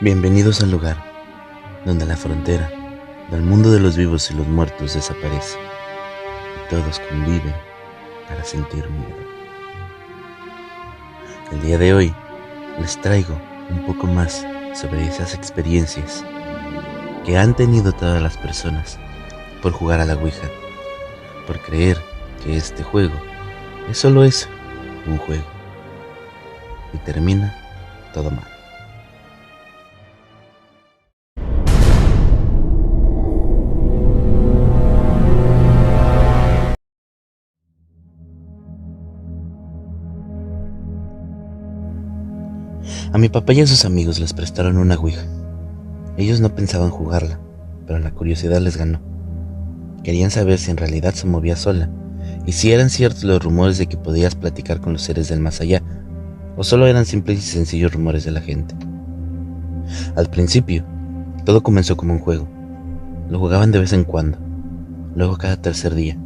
Bienvenidos al lugar donde la frontera del mundo de los vivos y los muertos desaparece y todos conviven para sentir miedo. El día de hoy les traigo un poco más sobre esas experiencias que han tenido todas las personas por jugar a la Ouija, por creer que este juego es solo eso, un juego, y termina todo mal. A mi papá y a sus amigos les prestaron una Ouija. Ellos no pensaban jugarla, pero la curiosidad les ganó. Querían saber si en realidad se movía sola, y si eran ciertos los rumores de que podías platicar con los seres del más allá, o solo eran simples y sencillos rumores de la gente. Al principio, todo comenzó como un juego. Lo jugaban de vez en cuando, luego cada tercer día,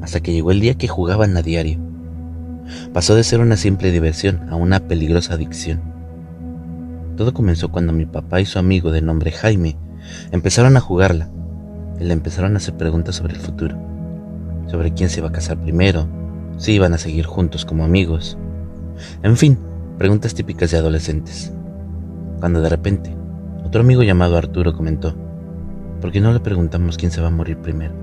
hasta que llegó el día que jugaban a diario. Pasó de ser una simple diversión a una peligrosa adicción. Todo comenzó cuando mi papá y su amigo de nombre Jaime empezaron a jugarla y le empezaron a hacer preguntas sobre el futuro, sobre quién se iba a casar primero, si iban a seguir juntos como amigos, en fin, preguntas típicas de adolescentes. Cuando de repente, otro amigo llamado Arturo comentó: ¿por qué no le preguntamos quién se va a morir primero?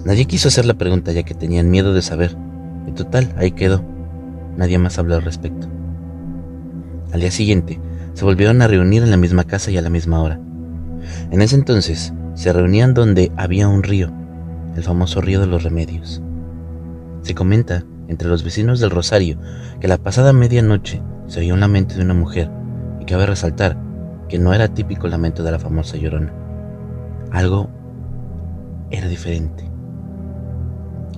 Nadie quiso hacer la pregunta ya que tenían miedo de saber, y total, ahí quedó. Nadie más habló al respecto. Al día siguiente, se volvieron a reunir en la misma casa y a la misma hora. En ese entonces, se reunían donde había un río, el famoso río de los Remedios. Se comenta, entre los vecinos del Rosario, que la pasada medianoche se oyó un lamento de una mujer, y cabe resaltar que no era típico lamento de la famosa Llorona. Algo era diferente.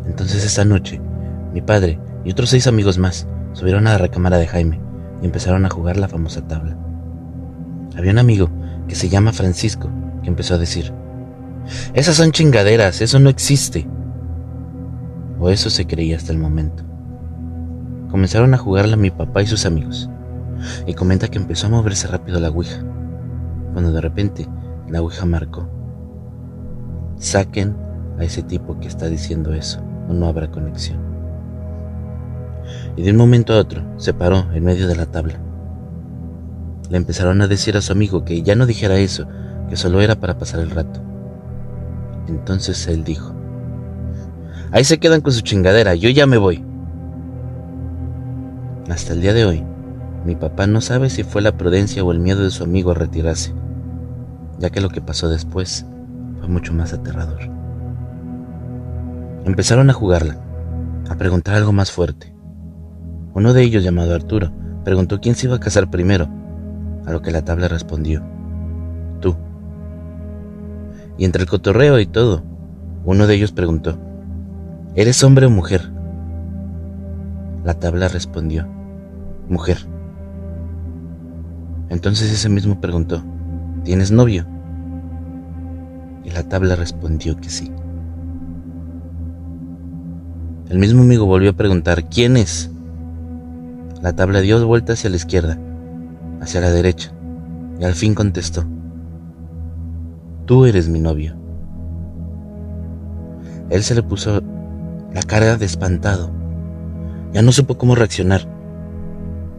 Entonces esa noche, mi padre y otros 6 amigos más subieron a la recámara de Jaime y empezaron a jugar la famosa tabla. Había un amigo que se llama Francisco que empezó a decir: esas son chingaderas, eso no existe. O eso se creía hasta el momento. Comenzaron a jugarla mi papá y sus amigos, y comenta que empezó a moverse rápido la Ouija, cuando de repente la Ouija marcó: saquen a ese tipo que está diciendo eso, o no habrá conexión. Y de un momento a otro se paró en medio de la tabla. Le empezaron a decir a su amigo que ya no dijera eso, que solo era para pasar el rato. Entonces él dijo: ahí se quedan con su chingadera, yo ya me voy. Hasta el día de hoy, mi papá no sabe si fue la prudencia o el miedo de su amigo a retirarse, ya que lo que pasó después fue mucho más aterrador. Empezaron a jugarla, a preguntar algo más fuerte. Uno de ellos, llamado Arturo, preguntó quién se iba a casar primero, a lo que la tabla respondió: tú. Y entre el cotorreo y todo, uno de ellos preguntó: ¿eres hombre o mujer? La tabla respondió: mujer. Entonces ese mismo preguntó: ¿tienes novio? Y la tabla respondió que sí. El mismo amigo volvió a preguntar: ¿quién es? La tabla dio vuelta hacia la izquierda, hacia la derecha, y al fin contestó: tú eres mi novio. Él se le puso la cara de espantado. Ya no supo cómo reaccionar.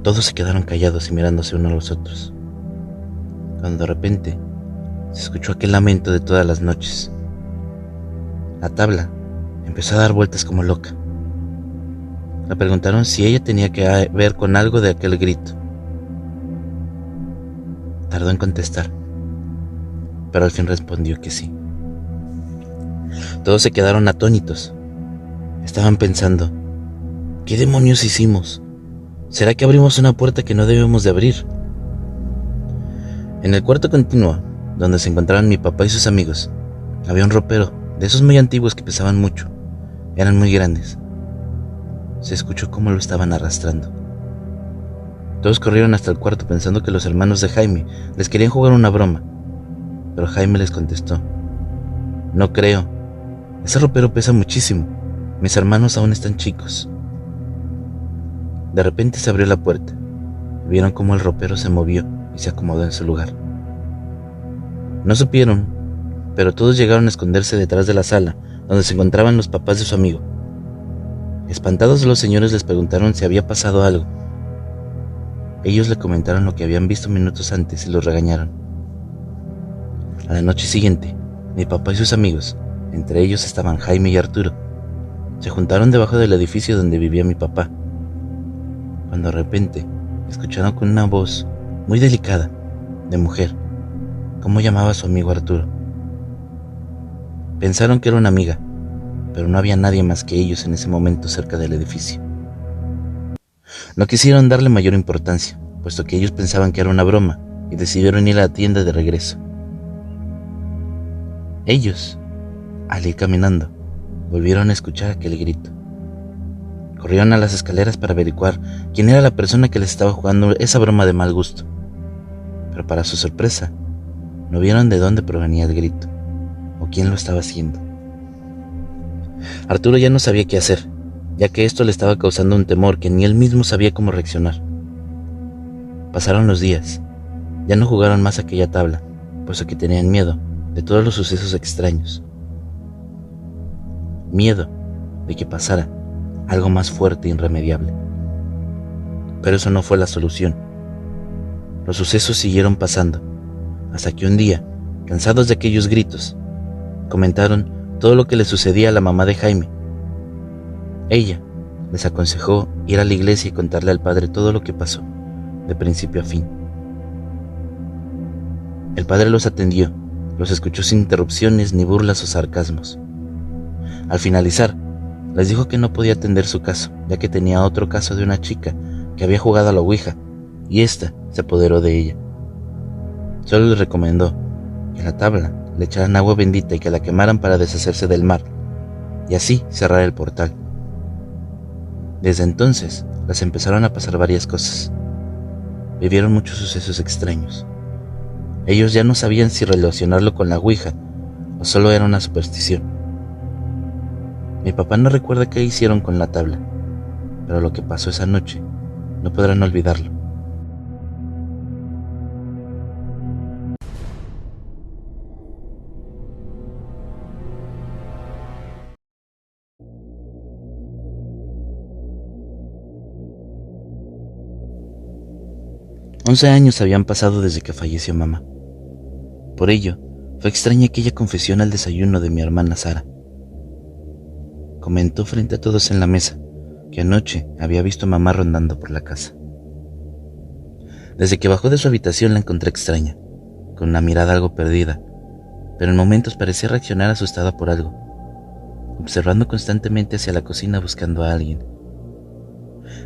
Todos se quedaron callados y mirándose unos a los otros, cuando de repente se escuchó aquel lamento de todas las noches. La tabla empezó a dar vueltas como loca. Le preguntaron si ella tenía que ver con algo de aquel grito. Tardó en contestar, pero al fin respondió que sí. Todos se quedaron atónitos. Estaban pensando: ¿qué demonios hicimos? ¿Será que abrimos una puerta que no debemos de abrir? En el cuarto continuo, donde se encontraban mi papá y sus amigos, había un ropero, de esos muy antiguos que pesaban mucho. Eran muy grandes. Se escuchó cómo lo estaban arrastrando. Todos corrieron hasta el cuarto pensando que los hermanos de Jaime les querían jugar una broma, pero Jaime les contestó: no creo, ese ropero pesa muchísimo, mis hermanos aún están chicos. De repente se abrió la puerta. Vieron cómo el ropero se movió y se acomodó en su lugar. No supieron, pero todos llegaron a esconderse detrás de la sala donde se encontraban los papás de su amigo. Espantados, los señores les preguntaron si había pasado algo. Ellos le comentaron lo que habían visto minutos antes y los regañaron. A la noche siguiente, mi papá y sus amigos, entre ellos estaban Jaime y Arturo, se juntaron debajo del edificio donde vivía mi papá, cuando de repente escucharon con una voz muy delicada, de mujer, cómo llamaba a su amigo Arturo. Pensaron que era una amiga, pero no había nadie más que ellos en ese momento cerca del edificio. No quisieron darle mayor importancia, puesto que ellos pensaban que era una broma, y decidieron ir a la tienda de regreso. Ellos, al ir caminando, volvieron a escuchar aquel grito. Corrieron a las escaleras para averiguar quién era la persona que les estaba jugando esa broma de mal gusto. Pero para su sorpresa, no vieron de dónde provenía el grito, o quién lo estaba haciendo. Arturo ya no sabía qué hacer, ya que esto le estaba causando un temor que ni él mismo sabía cómo reaccionar. Pasaron los días, ya no jugaron más aquella tabla, puesto que tenían miedo de todos los sucesos extraños. Miedo de que pasara algo más fuerte e irremediable. Pero eso no fue la solución. Los sucesos siguieron pasando, hasta que un día, cansados de aquellos gritos, comentaron todo lo que le sucedía a la mamá de Jaime. Ella les aconsejó ir a la iglesia y contarle al padre todo lo que pasó, de principio a fin. El padre los atendió, los escuchó sin interrupciones ni burlas o sarcasmos. Al finalizar, les dijo que no podía atender su caso, ya que tenía otro caso de una chica que había jugado a la ouija, y ésta se apoderó de ella. Solo les recomendó que a la tabla le echaran agua bendita y que la quemaran para deshacerse del mal, y así cerrar el portal. Desde entonces, les empezaron a pasar varias cosas. Vivieron muchos sucesos extraños. Ellos ya no sabían si relacionarlo con la ouija o solo era una superstición. Mi papá no recuerda qué hicieron con la tabla, pero lo que pasó esa noche no podrán olvidarlo. Once años habían pasado desde que falleció mamá. Por ello, fue extraña aquella confesión al desayuno de mi hermana Sara. Comentó frente a todos en la mesa que anoche había visto a mamá rondando por la casa. Desde que bajó de su habitación la encontré extraña, con una mirada algo perdida, pero en momentos parecía reaccionar asustada por algo, observando constantemente hacia la cocina buscando a alguien.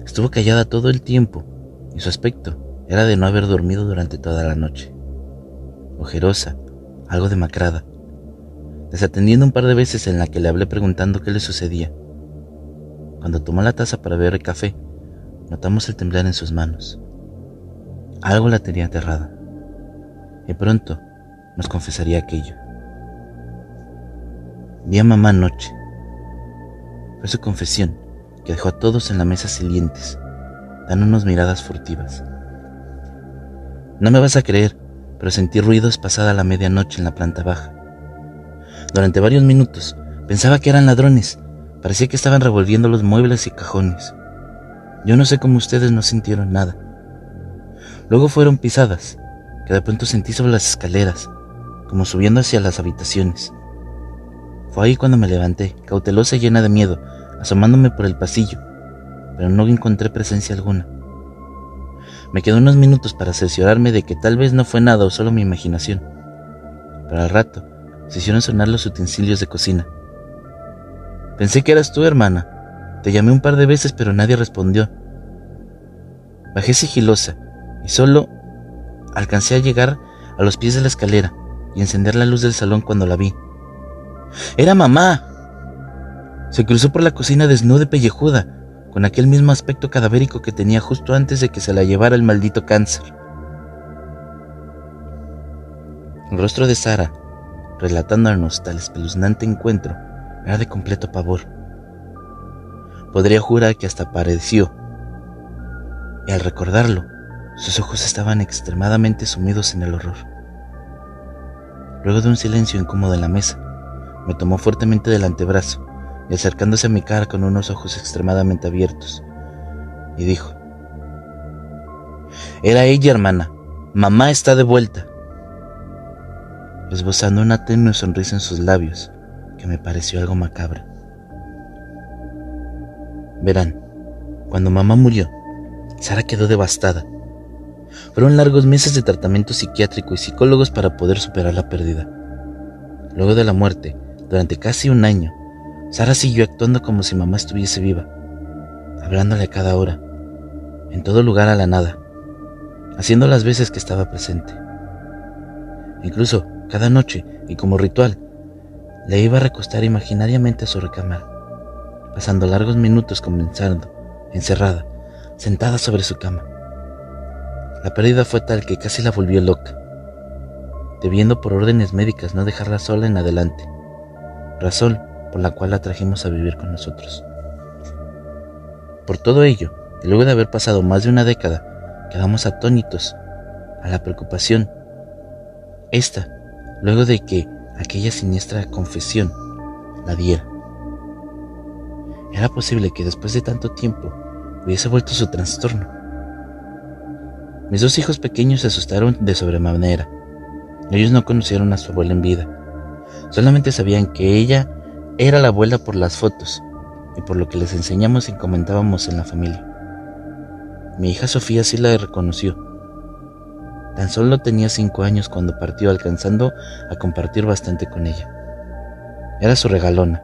Estuvo callada todo el tiempo y su aspecto era de no haber dormido durante toda la noche. Ojerosa, algo demacrada, desatendiendo un par de veces en la que le hablé preguntando qué le sucedía. Cuando tomó la taza para beber el café, notamos el temblar en sus manos. Algo la tenía aterrada, y pronto nos confesaría aquello. Vi a mamá anoche. Fue su confesión que dejó a todos en la mesa silientes, dándonos miradas furtivas. No me vas a creer, pero sentí ruidos pasada la medianoche en la planta baja. Durante varios minutos pensaba que eran ladrones. Parecía que estaban revolviendo los muebles y cajones. Yo no sé cómo ustedes no sintieron nada. Luego fueron pisadas, que de pronto sentí sobre las escaleras, como subiendo hacia las habitaciones. Fue ahí cuando me levanté, cautelosa y llena de miedo, asomándome por el pasillo, pero no encontré presencia alguna. Me quedé unos minutos para cerciorarme de que tal vez no fue nada o solo mi imaginación. Pero al rato se hicieron sonar los utensilios de cocina. Pensé que eras tú, hermana. Te llamé un par de veces, pero nadie respondió. Bajé sigilosa y solo alcancé a llegar a los pies de la escalera y encender la luz del salón cuando la vi. ¡Era mamá! Se cruzó por la cocina desnuda y pellejuda, con aquel mismo aspecto cadavérico que tenía justo antes de que se la llevara el maldito cáncer. El rostro de Sara, relatándonos tal espeluznante encuentro, era de completo pavor. Podría jurar que hasta padeció, y al recordarlo, Sus ojos estaban extremadamente sumidos en el horror. Luego de un silencio incómodo en la mesa, me tomó fuertemente del antebrazo y acercándose a mi cara con unos ojos extremadamente abiertos, y dijo: «Era ella, hermana. Mamá está de vuelta», esbozando una tenue sonrisa en sus labios que me pareció algo macabra. Verán, cuando mamá murió, Sara quedó devastada. Fueron largos meses de tratamiento psiquiátrico y psicólogos para poder superar la pérdida. Luego de la muerte, durante casi un año, Sara siguió actuando como si mamá estuviese viva, hablándole a cada hora, en todo lugar a la nada, haciendo las veces que estaba presente. Incluso, cada noche, y como ritual, le iba a recostar imaginariamente a su recámara, pasando largos minutos conversando, encerrada, sentada sobre su cama. La pérdida fue tal que casi la volvió loca, debiendo por órdenes médicas no dejarla sola en adelante, razón por la cual la trajimos a vivir con nosotros. Por todo ello, y luego de haber pasado más de una década, quedamos atónitos a la preocupación. Luego de que aquella siniestra confesión la diera. Era posible que después de tanto tiempo hubiese vuelto su trastorno. Mis dos hijos pequeños se asustaron de sobremanera. Ellos no conocieron a su abuela en vida. Solamente sabían que ella era la abuela por las fotos y por lo que les enseñamos y comentábamos en la familia. Mi hija Sofía sí la reconoció. Tan solo tenía 5 años cuando partió, alcanzando a compartir bastante con ella. Era su regalona,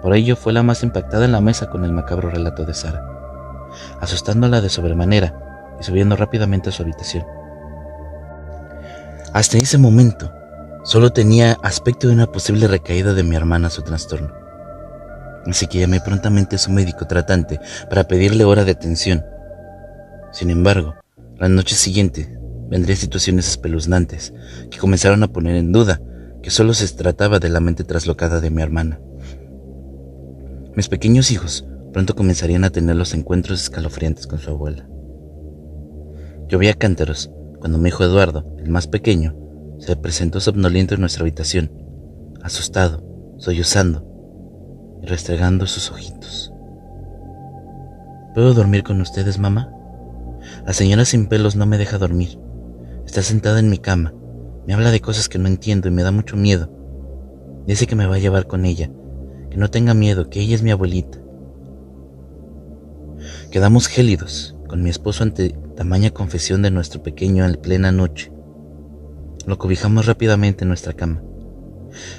por ello fue la más impactada en la mesa con el macabro relato de Sara, asustándola de sobremanera y subiendo rápidamente a su habitación. Hasta ese momento, solo tenía aspecto de una posible recaída de mi hermana a su trastorno, así que llamé prontamente a su médico tratante para pedirle hora de atención. Sin embargo, la noche siguiente vendrían situaciones espeluznantes que comenzaron a poner en duda que solo se trataba de la mente traslocada de mi hermana. Mis pequeños hijos pronto comenzarían a tener los encuentros escalofriantes con su abuela. Llovía a cántaros cuando mi hijo Eduardo, el más pequeño, se presentó somnoliento en nuestra habitación, asustado, sollozando y restregando sus ojitos. ¿Puedo dormir con ustedes, mamá? La señora sin pelos no me deja dormir. Está sentada en mi cama, me habla de cosas que no entiendo y me da mucho miedo. Dice que me va a llevar con ella, que no tenga miedo, que ella es mi abuelita. Quedamos gélidos con mi esposo ante tamaña confesión de nuestro pequeño en plena noche. Lo cobijamos rápidamente en nuestra cama.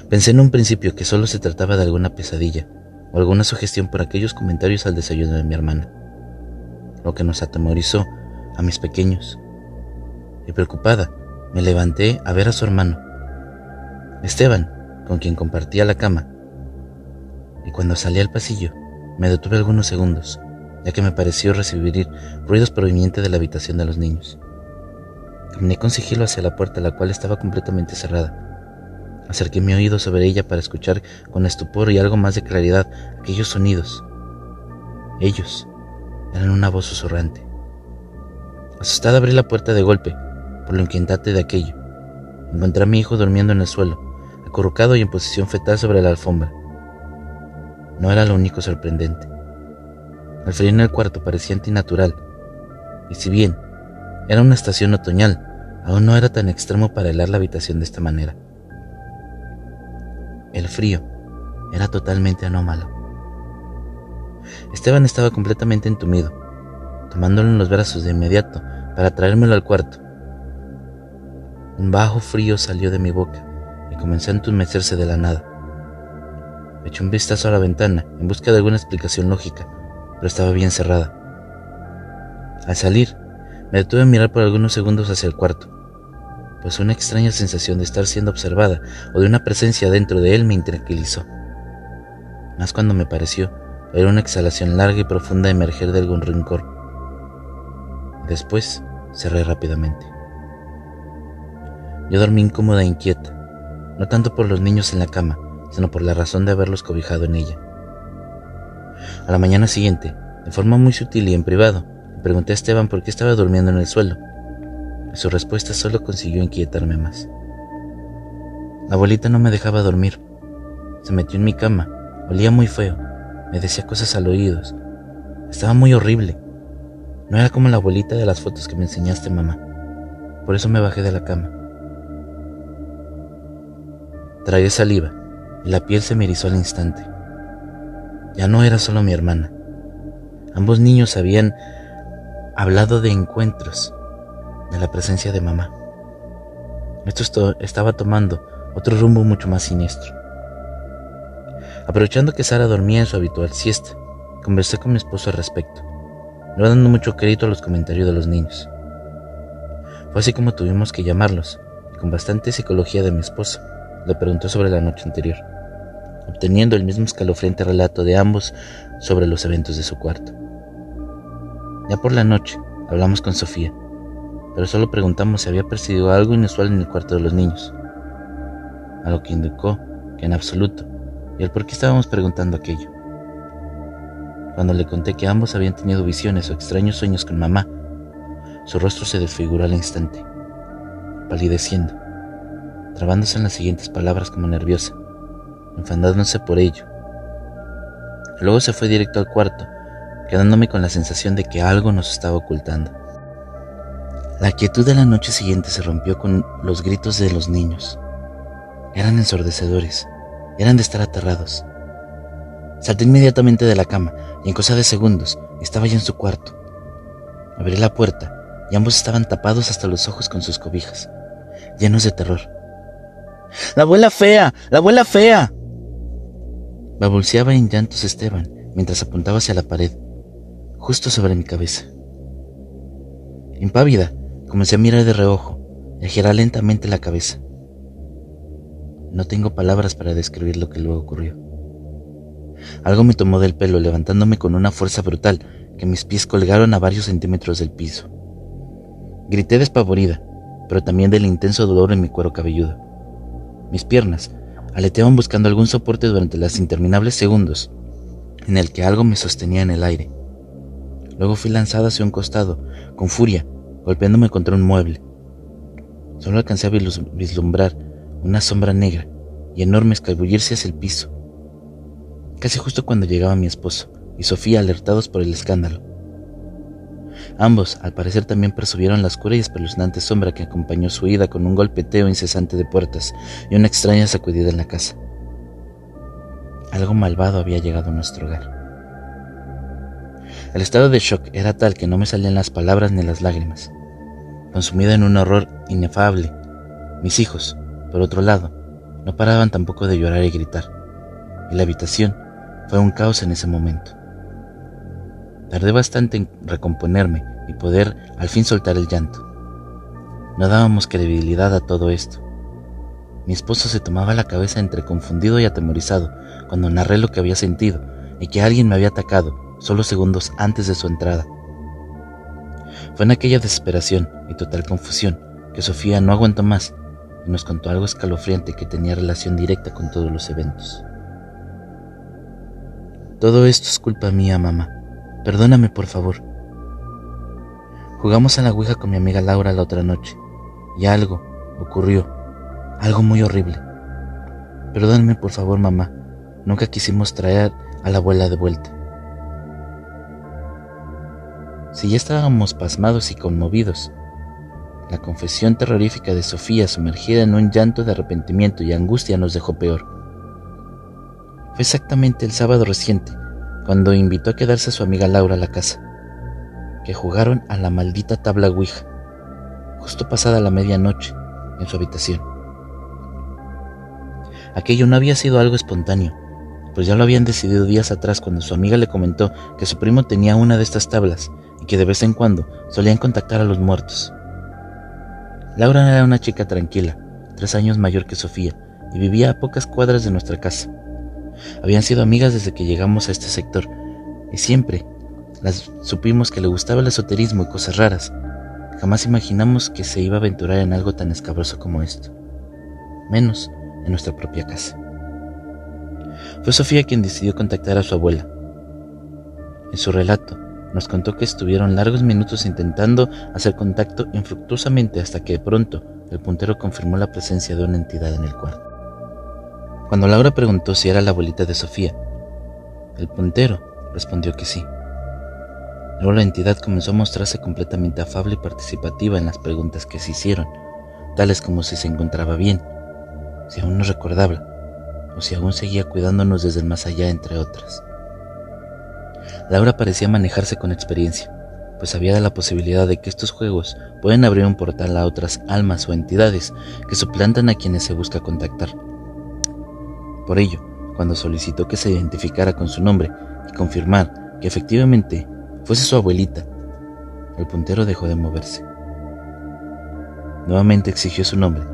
Pensé en un principio que solo se trataba de alguna pesadilla o alguna sugestión por aquellos comentarios al desayuno de mi hermana, lo que nos atemorizó a mis pequeños. Y preocupada, me levanté a ver a su hermano, Esteban, con quien compartía la cama, y cuando salí al pasillo, me detuve algunos segundos, ya que me pareció recibir ruidos provenientes de la habitación de los niños. Caminé con sigilo hacia la puerta, la cual estaba completamente cerrada. Acerqué mi oído sobre ella para escuchar con estupor y algo más de claridad aquellos sonidos. Ellos eran una voz susurrante. Asustada abrí la puerta de golpe, por lo inquietante de aquello. Encontré a mi hijo durmiendo en el suelo, acurrucado y en posición fetal sobre la alfombra. No era lo único sorprendente. El frío en el cuarto parecía antinatural, y si bien era una estación otoñal, aún no era tan extremo para helar la habitación de esta manera. El frío era totalmente anómalo. Esteban estaba completamente entumido, tomándolo en los brazos de inmediato para traérmelo al cuarto. Un bajo frío salió de mi boca y comenzó a entumecerse de la nada. Eché un vistazo a la ventana en busca de alguna explicación lógica, pero estaba bien cerrada. Al salir, me detuve a mirar por algunos segundos hacia el cuarto, pues una extraña sensación de estar siendo observada o de una presencia dentro de él me intranquilizó. Más cuando me pareció oír una exhalación larga y profunda emerger de algún rincón. Después cerré rápidamente. Yo dormí incómoda e inquieta, no tanto por los niños en la cama, sino por la razón de haberlos cobijado en ella. A la mañana siguiente, de forma muy sutil y en privado, le pregunté a Esteban por qué estaba durmiendo en el suelo, y su respuesta solo consiguió inquietarme más. La abuelita no me dejaba dormir. Se metió en mi cama, olía muy feo, me decía cosas al oído. Estaba muy horrible. No era como la abuelita de las fotos que me enseñaste, mamá. Por eso me bajé de la cama. Tragué saliva y la piel se me erizó al instante. Ya no era solo mi hermana. Ambos niños habían hablado de encuentros, de la presencia de mamá. Esto estaba tomando otro rumbo mucho más siniestro. Aprovechando que Sara dormía en su habitual siesta, conversé con mi esposo al respecto, no dando mucho crédito a los comentarios de los niños. Fue así como tuvimos que llamarlos, y con bastante psicología de mi esposo, le preguntó sobre la noche anterior, obteniendo el mismo escalofriante relato de ambos sobre los eventos de su cuarto. Ya por la noche hablamos con Sofía, pero solo preguntamos si había percibido algo inusual en el cuarto de los niños, a lo que indicó que en absoluto, y el por qué estábamos preguntando aquello. Cuando le conté que ambos habían tenido visiones o extraños sueños con mamá, su rostro se desfiguró al instante, palideciendo, trabándose en las siguientes palabras como nerviosa, enfadándose por ello. Luego se fue directo al cuarto, quedándome con la sensación de que algo nos estaba ocultando. La quietud de la noche siguiente se rompió con los gritos de los niños. Eran ensordecedores, eran de estar aterrados. Salté inmediatamente de la cama y en cosa de segundos estaba ya en su cuarto. Abrí la puerta y ambos estaban tapados hasta los ojos con sus cobijas, llenos de terror. ¡La abuela fea! ¡La abuela fea! Balbuceaba en llantos Esteban mientras apuntaba hacia la pared, justo sobre mi cabeza. Impávida, comencé a mirar de reojo y a girar lentamente la cabeza. No tengo palabras para describir lo que luego ocurrió. Algo me tomó del pelo, levantándome con una fuerza brutal que mis pies colgaron a varios centímetros del piso. Grité despavorida, pero también del intenso dolor en mi cuero cabelludo. Mis piernas aleteaban buscando algún soporte durante los interminables segundos en el que algo me sostenía en el aire. Luego fui lanzada hacia un costado, con furia, golpeándome contra un mueble. Solo alcancé a vislumbrar una sombra negra y enorme escabullirse hacia el piso, casi justo cuando llegaba mi esposo y Sofía, alertados por el escándalo. Ambos, al parecer, también percibieron la oscura y espeluznante sombra que acompañó su ida, con un golpeteo incesante de puertas y una extraña sacudida en la casa. Algo malvado había llegado a nuestro hogar. El estado de shock era tal que no me salían las palabras ni las lágrimas. Consumida en un horror inefable, mis hijos, por otro lado, no paraban tampoco de llorar y gritar, y la habitación fue un caos en ese momento. Tardé bastante en recomponerme y poder al fin soltar el llanto. No dábamos credibilidad a todo esto. Mi esposo se tomaba la cabeza entre confundido y atemorizado cuando narré lo que había sentido y que alguien me había atacado solo segundos antes de su entrada. Fue en aquella desesperación y total confusión que Sofía no aguantó más y nos contó algo escalofriante que tenía relación directa con todos los eventos. Todo esto es culpa mía, mamá. Perdóname, por favor. Jugamos a la ouija con mi amiga Laura la otra noche y algo ocurrió, algo muy horrible. Perdóname, por favor, mamá. Nunca quisimos traer a la abuela de vuelta. Si ya estábamos pasmados y conmovidos, la confesión terrorífica de Sofía, sumergida en un llanto de arrepentimiento y angustia, nos dejó peor. Fue exactamente el sábado reciente, cuando invitó a quedarse a su amiga Laura a la casa, que jugaron a la maldita tabla ouija, justo pasada la medianoche, en su habitación. Aquello no había sido algo espontáneo, pues ya lo habían decidido días atrás cuando su amiga le comentó que su primo tenía una de estas tablas y que de vez en cuando solían contactar a los muertos. Laura era una chica tranquila, 3 años mayor que Sofía, y vivía a pocas cuadras de nuestra casa. Habían sido amigas desde que llegamos a este sector, y siempre las supimos que le gustaba el esoterismo y cosas raras. Jamás imaginamos que se iba a aventurar en algo tan escabroso como esto, menos en nuestra propia casa. Fue Sofía quien decidió contactar a su abuela. En su relato, Nos contó que estuvieron largos minutos intentando hacer contacto infructuosamente hasta que de pronto el puntero confirmó la presencia de una entidad en el cuarto. Cuando Laura preguntó si era la abuelita de Sofía, el puntero respondió que sí. Luego la entidad comenzó a mostrarse completamente afable y participativa en las preguntas que se hicieron, tales como si se encontraba bien, si aún nos recordaba, o si aún seguía cuidándonos desde el más allá, entre otras. Laura parecía manejarse con experiencia, pues sabía de la posibilidad de que estos juegos pueden abrir un portal a otras almas o entidades que suplantan a quienes se busca contactar. Por ello, cuando solicitó que se identificara con su nombre y confirmar que efectivamente fuese su abuelita, el puntero dejó de moverse. Nuevamente exigió su nombre,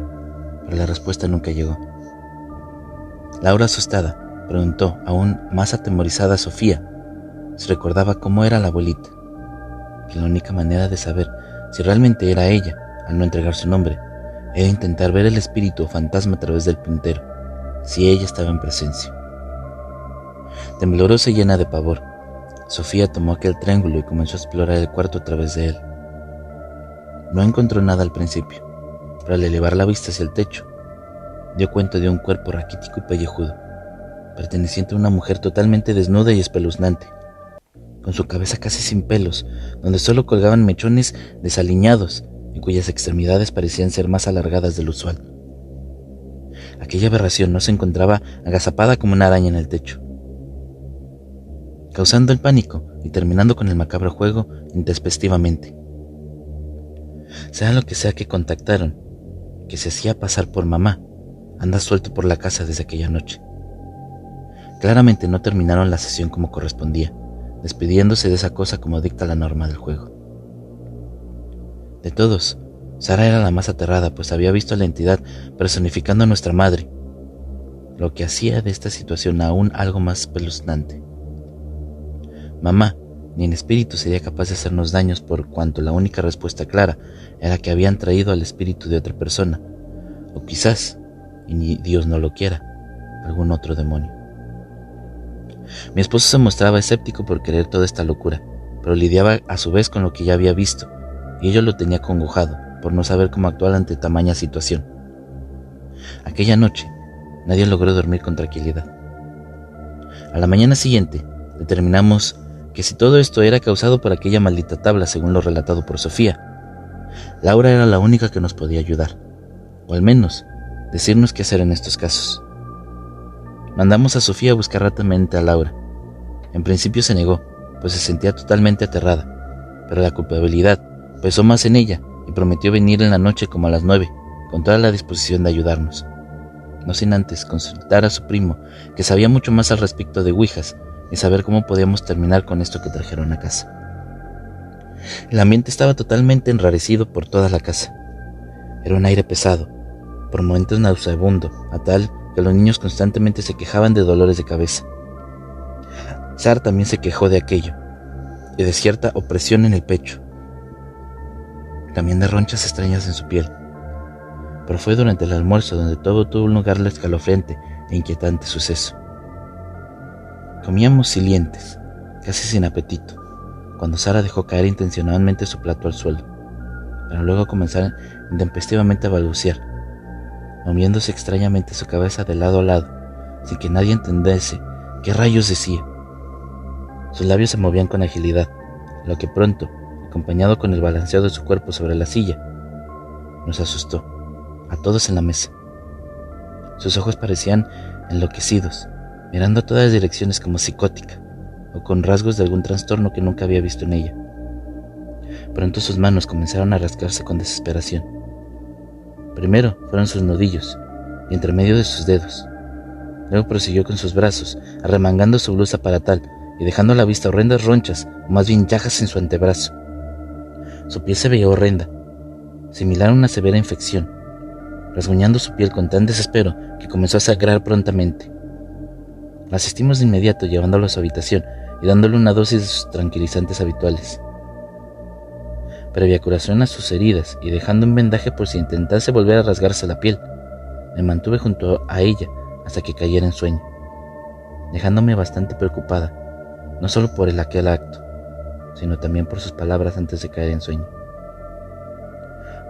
pero la respuesta nunca llegó. Laura, asustada, preguntó, aún más atemorizada, a Sofía si recordaba cómo era la abuelita, que la única manera de saber si realmente era ella, al no entregar su nombre, era intentar ver el espíritu o fantasma a través del puntero, si ella estaba en presencia. Temblorosa y llena de pavor, Sofía tomó aquel triángulo y comenzó a explorar el cuarto a través de él. No encontró nada al principio, pero al elevar la vista hacia el techo, dio cuenta de un cuerpo raquítico y pellejudo, perteneciente a una mujer totalmente desnuda y espeluznante, con su cabeza casi sin pelos, donde solo colgaban mechones desaliñados y cuyas extremidades parecían ser más alargadas de lo usual. Aquella aberración no se encontraba agazapada como una araña en el techo. Causando el pánico y terminando con el macabro juego intempestivamente. Sea lo que sea que contactaron, que se hacía pasar por mamá, anda suelto por la casa desde aquella noche. Claramente no terminaron la sesión como correspondía, despidiéndose de esa cosa como dicta la norma del juego. De todos, Sara era la más aterrada, pues había visto a la entidad personificando a nuestra madre, lo que hacía de esta situación aún algo más espeluznante. Mamá, ni en espíritu sería capaz de hacernos daños, por cuanto la única respuesta clara era que habían traído al espíritu de otra persona, o quizás, y Dios no lo quiera, algún otro demonio. Mi esposo se mostraba escéptico por creer toda esta locura, pero lidiaba a su vez con lo que ya había visto, y ello lo tenía congojado por no saber cómo actuar ante tamaña situación. Aquella noche, nadie logró dormir con tranquilidad. A la mañana siguiente, determinamos que si todo esto era causado por aquella maldita tabla, según lo relatado por Sofía, Laura era la única que nos podía ayudar, o al menos decirnos qué hacer en estos casos. Mandamos a Sofía a buscar rápidamente a Laura. En principio se negó, pues se sentía totalmente aterrada, pero la culpabilidad pesó más en ella y prometió venir en la noche como a las 9, con toda la disposición de ayudarnos, no sin antes consultar a su primo, que sabía mucho más al respecto de ouijas, y saber cómo podíamos terminar con esto que trajeron a casa. El ambiente estaba totalmente enrarecido por toda la casa. Era un aire pesado, por momentos nauseabundo, a tal que los niños constantemente se quejaban de dolores de cabeza. Sara también se quejó de aquello, y de cierta opresión en el pecho, también de ronchas extrañas en su piel. Pero fue durante el almuerzo donde todo tuvo un lugar escalofriante e inquietante suceso. Comíamos silientes, casi sin apetito, cuando Sara dejó caer intencionalmente su plato al suelo, para luego comenzar intempestivamente a balbucear, moviéndose extrañamente su cabeza de lado a lado, sin que nadie entendiese qué rayos decía. Sus labios se movían con agilidad, lo que pronto, acompañado con el balanceo de su cuerpo sobre la silla, nos asustó, a todos en la mesa. Sus ojos parecían enloquecidos, mirando a todas direcciones como psicótica, o con rasgos de algún trastorno que nunca había visto en ella. Pronto sus manos comenzaron a rascarse con desesperación. Primero fueron sus nudillos, y entre medio de sus dedos. Luego prosiguió con sus brazos, arremangando su blusa para tal, y dejando a la vista horrendas ronchas, o más bien llagas en su antebrazo. Su piel se veía horrenda, similar a una severa infección, rasguñando su piel con tan desespero que comenzó a sangrar prontamente. La asistimos de inmediato, llevándolo a su habitación y dándole una dosis de sus tranquilizantes habituales. Previa curación a sus heridas y dejando un vendaje por si intentase volver a rasgarse la piel, me mantuve junto a ella hasta que cayera en sueño, dejándome bastante preocupada, no solo por aquel acto, sino también por sus palabras antes de caer en sueño.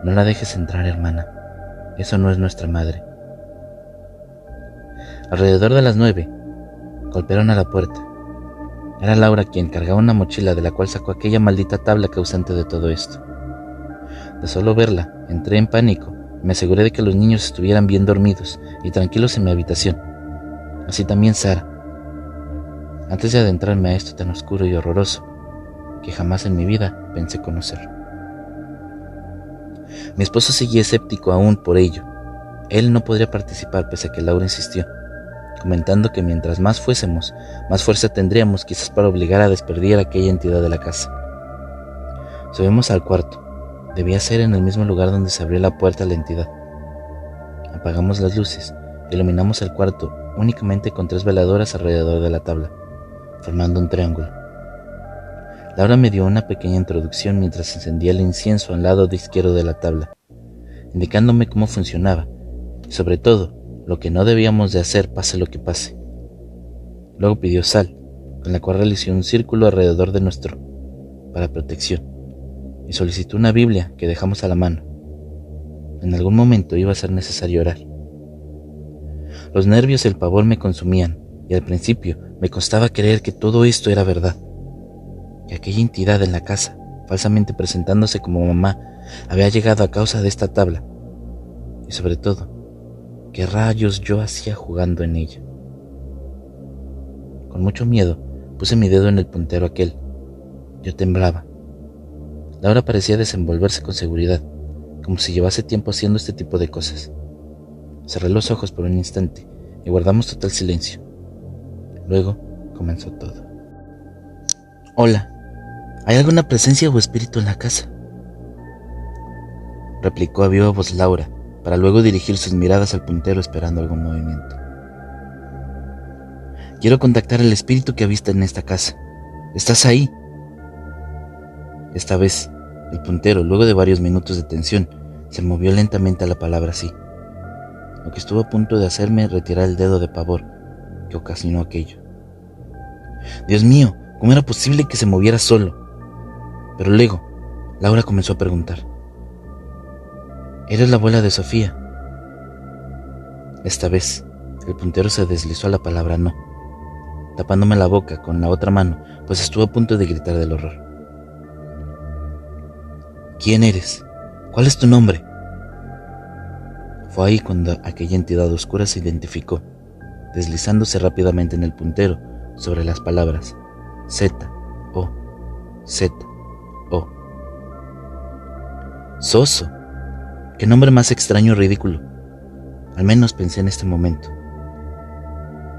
No la dejes entrar, hermana. Eso no es nuestra madre. Alrededor de las 9, golpearon a la puerta. Era Laura quien cargaba una mochila de la cual sacó aquella maldita tabla causante de todo esto. De solo verla, entré en pánico y me aseguré de que los niños estuvieran bien dormidos y tranquilos en mi habitación. Así también Sara. Antes de adentrarme a esto tan oscuro y horroroso, que jamás en mi vida pensé conocer. Mi esposo seguía escéptico aún por ello. Él no podría participar pese a que Laura insistió, comentando que mientras más fuésemos, más fuerza tendríamos quizás para obligar a despedir a aquella entidad de la casa. Subimos al cuarto. Debía ser en el mismo lugar donde se abrió la puerta a la entidad. Apagamos las luces e iluminamos el cuarto únicamente con 3 veladoras alrededor de la tabla, formando un triángulo. Laura me dio una pequeña introducción mientras encendía el incienso al lado izquierdo de la tabla, indicándome cómo funcionaba y sobre todo lo que no debíamos de hacer pase lo que pase. Luego pidió sal, con la cual realizó un círculo alrededor de nuestro para protección, y solicitó una Biblia que dejamos a la mano. En algún momento iba a ser necesario orar. Los nervios y el pavor me consumían, y al principio me costaba creer que todo esto era verdad, que aquella entidad en la casa, falsamente presentándose como mamá, había llegado a causa de esta tabla, y sobre todo, ¿qué rayos yo hacía jugando en ella? Con mucho miedo, puse mi dedo en el puntero aquel. Yo temblaba. Laura parecía desenvolverse con seguridad, como si llevase tiempo haciendo este tipo de cosas. Cerré los ojos por un instante y guardamos total silencio. Luego comenzó todo. «Hola, ¿hay alguna presencia o espíritu en la casa?», replicó a viva voz Laura, para luego dirigir sus miradas al puntero esperando algún movimiento. «Quiero contactar al espíritu que habita en esta casa. ¿Estás ahí?». Esta vez, el puntero, luego de varios minutos de tensión, se movió lentamente a la palabra sí, lo que estuvo a punto de hacerme retirar el dedo de pavor que ocasionó aquello. Dios mío, ¿cómo era posible que se moviera solo? Pero luego, Laura comenzó a preguntar: «¿Eres la abuela de Sofía?». Esta vez, el puntero se deslizó a la palabra no, tapándome la boca con la otra mano, pues estuvo a punto de gritar del horror. «¿Quién eres? ¿Cuál es tu nombre?». Fue ahí cuando aquella entidad oscura se identificó, deslizándose rápidamente en el puntero sobre las palabras Z-O, Z-O. «Soso. Qué nombre más extraño y ridículo», al menos pensé en este momento.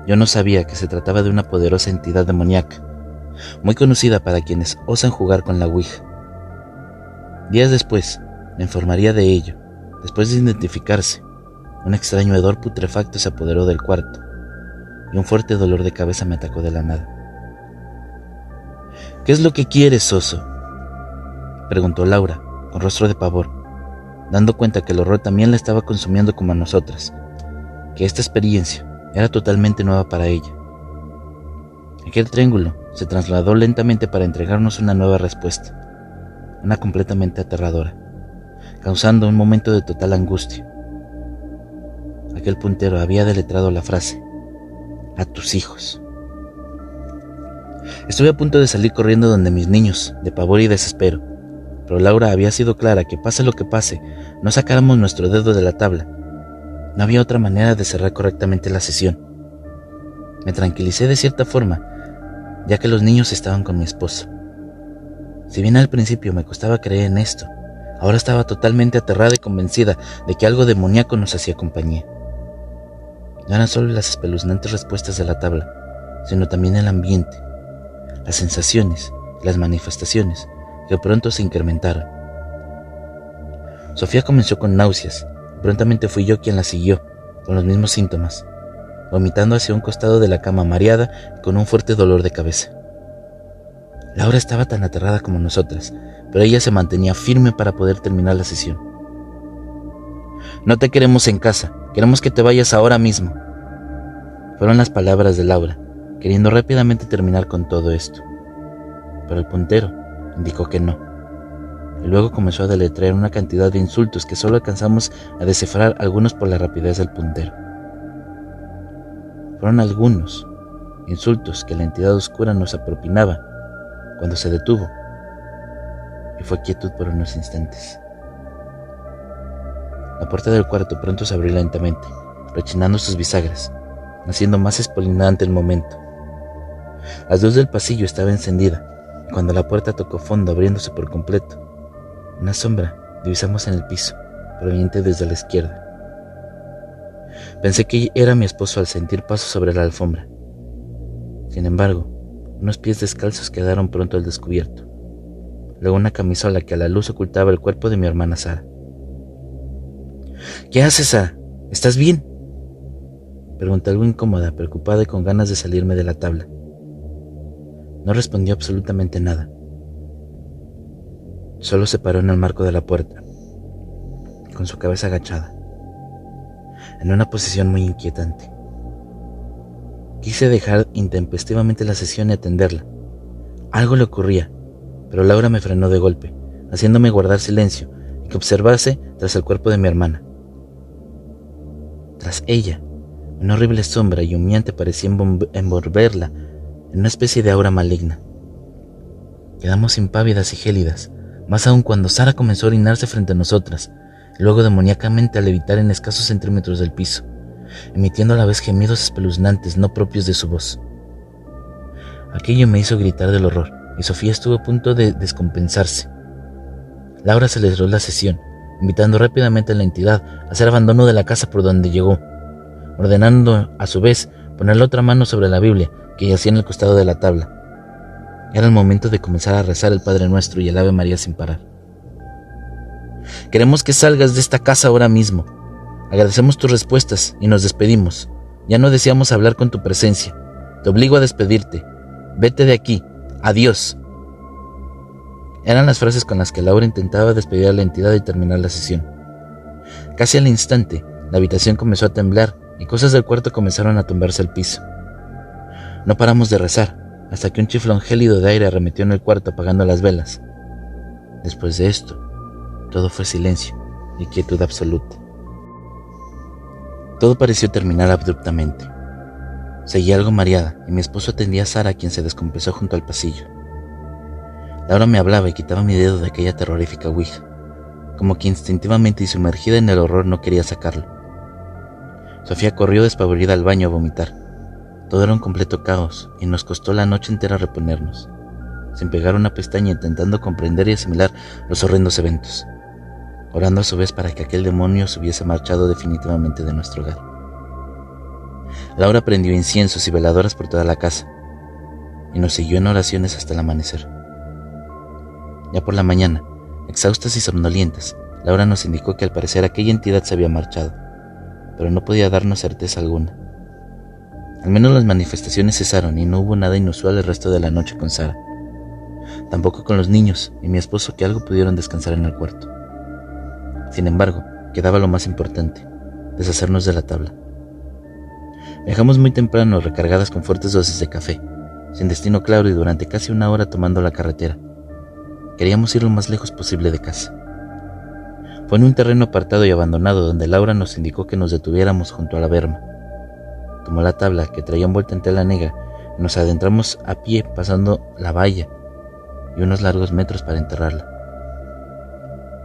Yo no sabía que se trataba de una poderosa entidad demoníaca, muy conocida para quienes osan jugar con la Ouija. Días después, me informaría de ello. Después de identificarse, un extraño hedor putrefacto se apoderó del cuarto, y un fuerte dolor de cabeza me atacó de la nada. «¿Qué es lo que quieres, Soso?», preguntó Laura, con rostro de pavor, dando cuenta que el horror también la estaba consumiendo como a nosotras, que esta experiencia era totalmente nueva para ella. Aquel triángulo se trasladó lentamente para entregarnos una nueva respuesta, una completamente aterradora, causando un momento de total angustia. Aquel puntero había deletrado la frase: «a tus hijos». Estuve a punto de salir corriendo donde mis niños, de pavor y desespero, pero Laura había sido clara que pase lo que pase, no sacáramos nuestro dedo de la tabla. No había otra manera de cerrar correctamente la sesión. Me tranquilicé de cierta forma, ya que los niños estaban con mi esposo. Si bien al principio me costaba creer en esto, ahora estaba totalmente aterrada y convencida de que algo demoníaco nos hacía compañía. No eran solo las espeluznantes respuestas de la tabla, sino también el ambiente, las sensaciones y las manifestaciones que pronto se incrementaron. Sofía comenzó con náuseas, y prontamente fui yo quien la siguió, con los mismos síntomas, vomitando hacia un costado de la cama mareada y con un fuerte dolor de cabeza. Laura estaba tan aterrada como nosotras, pero ella se mantenía firme para poder terminar la sesión. «No te queremos en casa, queremos que te vayas ahora mismo», fueron las palabras de Laura, queriendo rápidamente terminar con todo esto. Pero el puntero Indicó que no, y luego comenzó a deletrear una cantidad de insultos que solo alcanzamos a descifrar algunos por la rapidez del puntero. Fueron algunos insultos que la entidad oscura nos propinaba cuando se detuvo, y fue quietud por unos instantes. La puerta del cuarto pronto se abrió lentamente, rechinando sus bisagras, haciendo más espeluznante el momento. La luz del pasillo estaba encendida, y cuando la puerta tocó fondo abriéndose por completo, una sombra divisamos en el piso, proveniente desde la izquierda. Pensé que era mi esposo al sentir pasos sobre la alfombra. Sin embargo, unos pies descalzos quedaron pronto al descubierto. Luego una camisola que a la luz ocultaba el cuerpo de mi hermana Sara. «¿Qué haces, Sara? ¿Estás bien?», pregunté algo incómoda, preocupada y con ganas de salirme de la tabla. No respondió absolutamente nada. Solo se paró en el marco de la puerta, con su cabeza agachada, en una posición muy inquietante. Quise dejar intempestivamente la sesión y atenderla. Algo le ocurría, pero Laura me frenó de golpe, haciéndome guardar silencio y que observase tras el cuerpo de mi hermana. Tras ella, una horrible sombra y humeante parecía envolverla en una especie de aura maligna. Quedamos impávidas y gélidas, más aún cuando Sara comenzó a orinarse frente a nosotras, y luego demoníacamente a levitar en escasos centímetros del piso, emitiendo a la vez gemidos espeluznantes no propios de su voz. Aquello me hizo gritar del horror, y Sofía estuvo a punto de descompensarse. Laura aceleró la sesión, invitando rápidamente a la entidad a hacer abandono de la casa por donde llegó, ordenando a su vez poner la otra mano sobre la Biblia que yacía en el costado de la tabla. Era el momento de comenzar a rezar el Padre Nuestro y el Ave María sin parar. «Queremos que salgas de esta casa ahora mismo. Agradecemos tus respuestas y nos despedimos. Ya no deseamos hablar con tu presencia. Te obligo a despedirte. Vete de aquí. Adiós». Eran las frases con las que Laura intentaba despedir a la entidad y terminar la sesión. Casi al instante, la habitación comenzó a temblar y cosas del cuarto comenzaron a tumbarse al piso. No paramos de rezar, hasta que un chiflón gélido de aire arremetió en el cuarto apagando las velas. Después de esto, todo fue silencio y quietud absoluta. Todo pareció terminar abruptamente. Seguía algo mareada y mi esposo atendía a Sara, quien se descompensó junto al pasillo. Laura me hablaba y quitaba mi dedo de aquella terrorífica ouija, como que instintivamente y sumergida en el horror no quería sacarlo. Sofía corrió despavorida al baño a vomitar. Todo era un completo caos y nos costó la noche entera reponernos, sin pegar una pestaña, intentando comprender y asimilar los horrendos eventos, orando a su vez para que aquel demonio se hubiese marchado definitivamente de nuestro hogar. Laura prendió inciensos y veladoras por toda la casa y nos siguió en oraciones hasta el amanecer. Ya por la mañana, exhaustas y somnolientas, Laura nos indicó que al parecer aquella entidad se había marchado, pero no podía darnos certeza alguna. Al menos las manifestaciones cesaron y no hubo nada inusual el resto de la noche con Sara. Tampoco con los niños y mi esposo, que algo pudieron descansar en el cuarto. Sin embargo, quedaba lo más importante: deshacernos de la tabla. Viajamos muy temprano, recargadas con fuertes dosis de café, sin destino claro y durante casi una hora tomando la carretera. Queríamos ir lo más lejos posible de casa. Fue en un terreno apartado y abandonado donde Laura nos indicó que nos detuviéramos junto a la berma. Tomó la tabla, que traía envuelta en tela negra, y nos adentramos a pie pasando la valla y unos largos metros para enterrarla.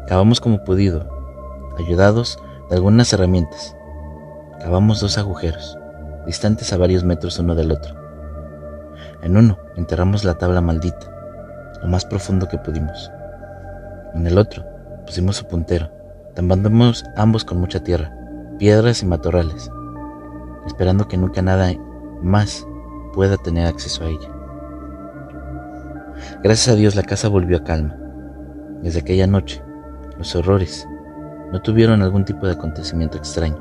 Cavamos como pudido, ayudados de algunas herramientas. Cavamos 2 agujeros, distantes a varios metros uno del otro. En uno enterramos la tabla maldita, lo más profundo que pudimos. En el otro pusimos su puntero, tapándonos ambos con mucha tierra, piedras y matorrales, esperando que nunca nada más pueda tener acceso a ella. Gracias a Dios la casa volvió a calma. Desde aquella noche, los horrores no tuvieron algún tipo de acontecimiento extraño.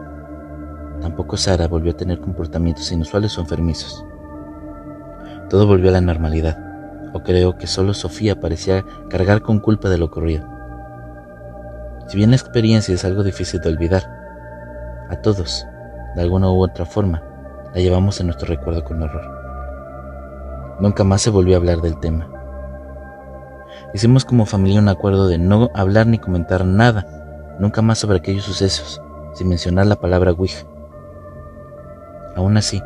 Tampoco Sara volvió a tener comportamientos inusuales o enfermizos. Todo volvió a la normalidad, o creo que solo Sofía parecía cargar con culpa de lo ocurrido. Si bien la experiencia es algo difícil de olvidar, a todos, de alguna u otra forma, la llevamos en nuestro recuerdo con horror. Nunca más se volvió a hablar del tema. Hicimos como familia un acuerdo de no hablar ni comentar nada, nunca más sobre aquellos sucesos, sin mencionar la palabra Ouija. Aún así,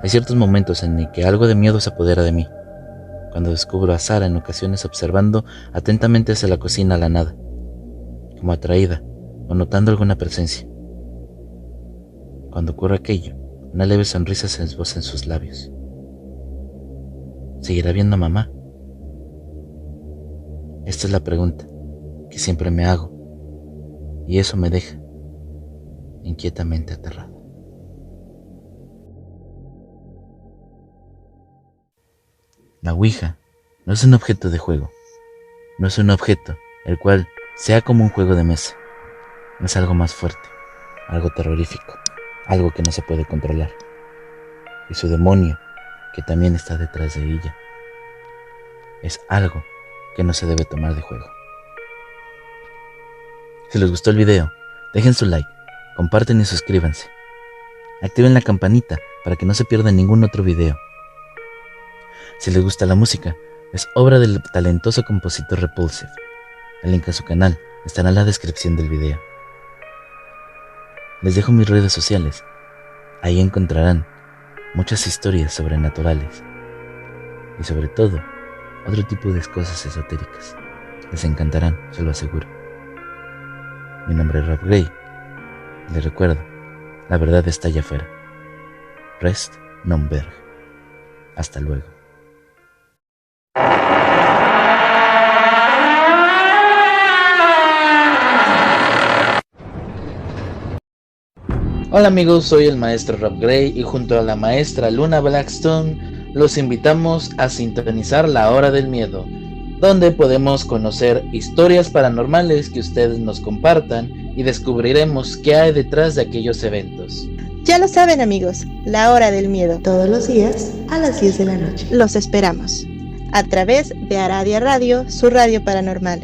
hay ciertos momentos en el que algo de miedo se apodera de mí, cuando descubro a Sara en ocasiones observando atentamente hacia la cocina a la nada, como atraída o notando alguna presencia. Cuando ocurre aquello, una leve sonrisa se esboza en sus labios. ¿Seguirá viendo a mamá? Esta es la pregunta que siempre me hago, y eso me deja inquietamente aterrado. La Ouija no es un objeto de juego, no es un objeto el cual sea como un juego de mesa, es algo más fuerte, algo terrorífico, algo que no se puede controlar, y su demonio, que también está detrás de ella, es algo que no se debe tomar de juego. Si les gustó el video, dejen su like, comparten y suscríbanse. Activen la campanita para que no se pierdan ningún otro video. Si les gusta la música, es obra del talentoso compositor Repulsive. El link a su canal estará en la descripción del video. Les dejo mis redes sociales. Ahí encontrarán muchas historias sobrenaturales y sobre todo otro tipo de cosas esotéricas. Les encantarán, se lo aseguro. Mi nombre es Rob Gray. Les recuerdo, la verdad está allá afuera. Rest non verg. Hasta luego. Hola amigos, soy el maestro Rob Gray y junto a la maestra Luna Blackstone los invitamos a sintonizar La Hora del Miedo, donde podemos conocer historias paranormales que ustedes nos compartan y descubriremos qué hay detrás de aquellos eventos. Ya lo saben amigos, La Hora del Miedo, todos los días a las 10 de la noche. Los esperamos a través de Aradia Radio, su radio paranormal.